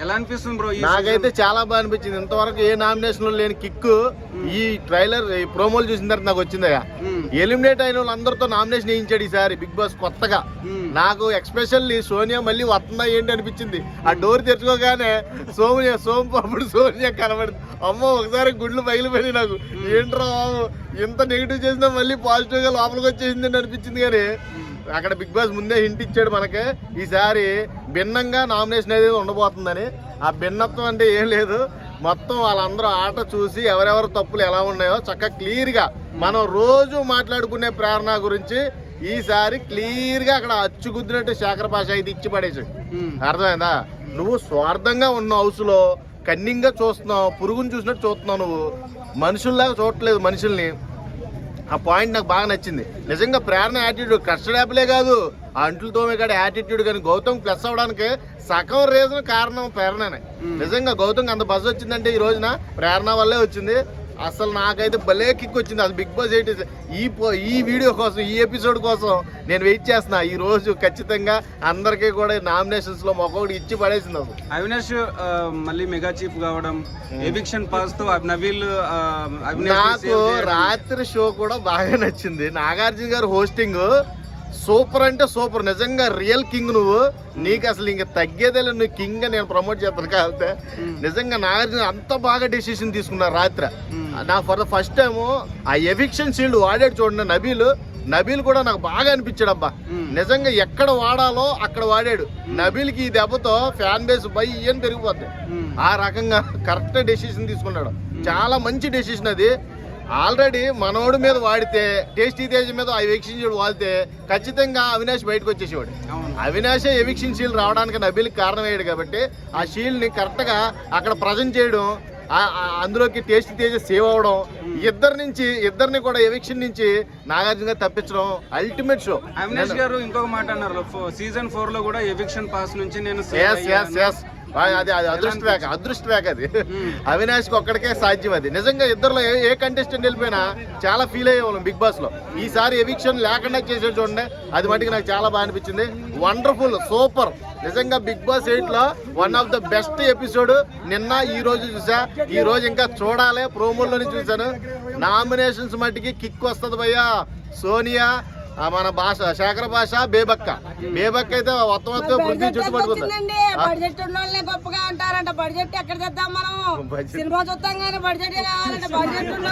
ఎలా అనిపిస్తుంది బ్రో? నాకైతే చాలా బాగా అనిపించింది. ఇంతవరకు ఏ నామినేషన్ లేని కిక్ ఈ ట్రైలర్ ఈ ప్రోమోలు చూసిన తర్వాత నాకు వచ్చిందయ్యా. ఎలిమినేట్ అయిన వాళ్ళందరితో నామినేషన్ వేయించాడు ఈసారి బిగ్ బాస్ కొత్తగా. నాకు ఎక్స్పెషల్లీ సోనియా మళ్ళీ వస్తుందా ఏంటి అనిపించింది. ఆ డోర్ తెరుచుకోగానే సోమపాపుడు సోనియా కనబడింది. అమ్మో ఒకసారి గుడ్లు పగిలిపోయి నాకు ఏంట్రా ఇంత నెగిటివ్ చేసినా మళ్ళీ పాజిటివ్ గా లోపలికి వచ్చేసింది అనిపించింది. కానీ అక్కడ బిగ్ బాస్ ముందే హింట్ ఇచ్చాడు మనకి ఈసారి భిన్నంగా నామినేషన్ అనేది ఉండబోతుందని. ఆ భిన్నత్వం అంటే ఏం లేదు, మొత్తం వాళ్ళందరూ ఆట చూసి ఎవరెవరు తప్పులు ఎలా ఉన్నాయో చక్కగా క్లియర్గా మనం రోజు మాట్లాడుకునే ప్రేరణ గురించి ఈసారి క్లియర్గా అక్కడ అచ్చుగుద్దినట్టు శేఖర్ భాష ఇది ఇచ్చి పడేసాడు. అర్థమైందా? నువ్వు స్వార్థంగా ఉన్న హౌస్లో కన్నింగ్గా చూస్తున్నావు, పురుగుని చూసినట్టు చూస్తున్నావు, నువ్వు మనుషుల్లాగా చూడట్లేదు మనుషుల్ని. ఆ పాయింట్ నాకు బాగా నచ్చింది. నిజంగా ప్రేరణ యాటిట్యూడ్ కస్టర్డ్ యాపిలే కాదు, ఆ అంట్లు తోమే కాడ యాటిట్యూడ్. కానీ గౌతమ్ ప్లస్ అవడానికి సగం రీజన్ కారణం ప్రేరణనే. నిజంగా గౌతమ్ అంత బజ్ వచ్చిందంటే ఈ రోజున ప్రేరణ వల్లే వచ్చింది. అసలు నాకైతే భలే కిక్ వచ్చింది. అది బిగ్ బాస్ 8 ఈ వీడియో కోసం, ఈ ఎపిసోడ్ కోసం నేను వెయిట్ చేస్తున్నా. ఈ రోజు ఖచ్చితంగా అందరికీ కూడా నామినేషన్స్ లో ఒక్కొక్కటి ఇచ్చి పడేసింది. అసలు అవినాష్ మళ్ళీ మెగా చీఫ్ కావడం, ఎవిక్షన్ పాస్ తో నాకు రాత్రి షో కూడా బాగా నచ్చింది. నాగార్జున గారు హోస్టింగ్ సూపర్ అంటే సూపర్. నిజంగా రియల్ కింగ్ నువ్వు. నీకు అసలు ఇంక తగ్గేదేలే, నువ్వు కింగ్ నేను ప్రమోట్ చేస్తాను కాబట్టి. నిజంగా నాగార్జున అంత బాగా డెసిషన్ తీసుకున్నారు రాత్రి. నా ఫర్ ద ఫస్ట్ టైం ఆ ఎవిక్షన్ షీల్డ్ వాడాడు చూడండి నబీల్ కూడా నాకు బాగా అనిపించాడు. అబ్బా నిజంగా ఎక్కడ వాడాలో అక్కడ వాడాడు. నబీల్కి ఈ దెబ్బతో ఫ్యాన్ బేస్ బయ్యని పెరిగిపోద్ది. ఆ రకంగా కరెక్ట్ డెసిషన్ తీసుకున్నాడు. చాలా మంచి డెసిషన్ అది. ఆల్రెడీ మనోడి మీద వాడితే, టేస్టీ తేజ్ మీద ఆ ఎవిక్షన్ షీల్డ్ వాడితే ఖచ్చితంగా అవినాష్ బయటకు వచ్చేసేవాడు. అవినాషే ఎవిక్షన్ షీల్డ్ రావడానికి నబీల్కి కారణం అయ్యాడు కాబట్టి ఆ షీల్డ్ని కరెక్ట్గా అక్కడ ప్రజెంట్ చేయడం, అందులోకి టేస్టీ తేజ్ సేవ్ అవడం, ఇద్దరిని కూడా ఎవిక్షన్ నుంచి నాగార్జున తప్పించడం అల్టిమేట్ షో. అవినాష్ గారు ఇంకొక మాట అన్నారు, సీజన్ 4 లో కూడా ఎవిక్షన్ పాస్ నుంచి నేను అది అదృష్టవేక అది. అవినాష్కి ఒక్కడికే సాధ్యం అది. నిజంగా ఇద్దరులో ఏ కంటెస్టెంట్ వెళ్ళిపోయినా చాలా ఫీల్ అయ్యేవాళ్ళం బిగ్ బాస్ లో. ఈసారి ఎవిక్షన్ లేకుండా చేసేది చూడండి, అది మటుకు నాకు చాలా బాగా అనిపించింది. Wonderful, super. నిజంగా బిగ్ బాస్ 8 లో one of the best episode నిన్న ఈ రోజు చూసా. ఈ రోజు ఇంకా చూడాలి, ప్రోమోల్లోనే చూసాను. నామినేషన్స్ మట్టికి కిక్ వస్తుంది భయ్యా. సోనియా, మన భాష శేఖర్ భాష, బేబక్క అయితే మొత్తం బుద్ధి చుట్టుపడుతుంది. బడ్జెట్ ఉన్న వాళ్ళని గొప్పగా అంటారంట. బడ్జెట్ ఎక్కడ తెద్దాం మనం? సినిమా చూస్తాం కానీ బడ్జెట్ కావాలంటే బడ్జెట్ ఉన్న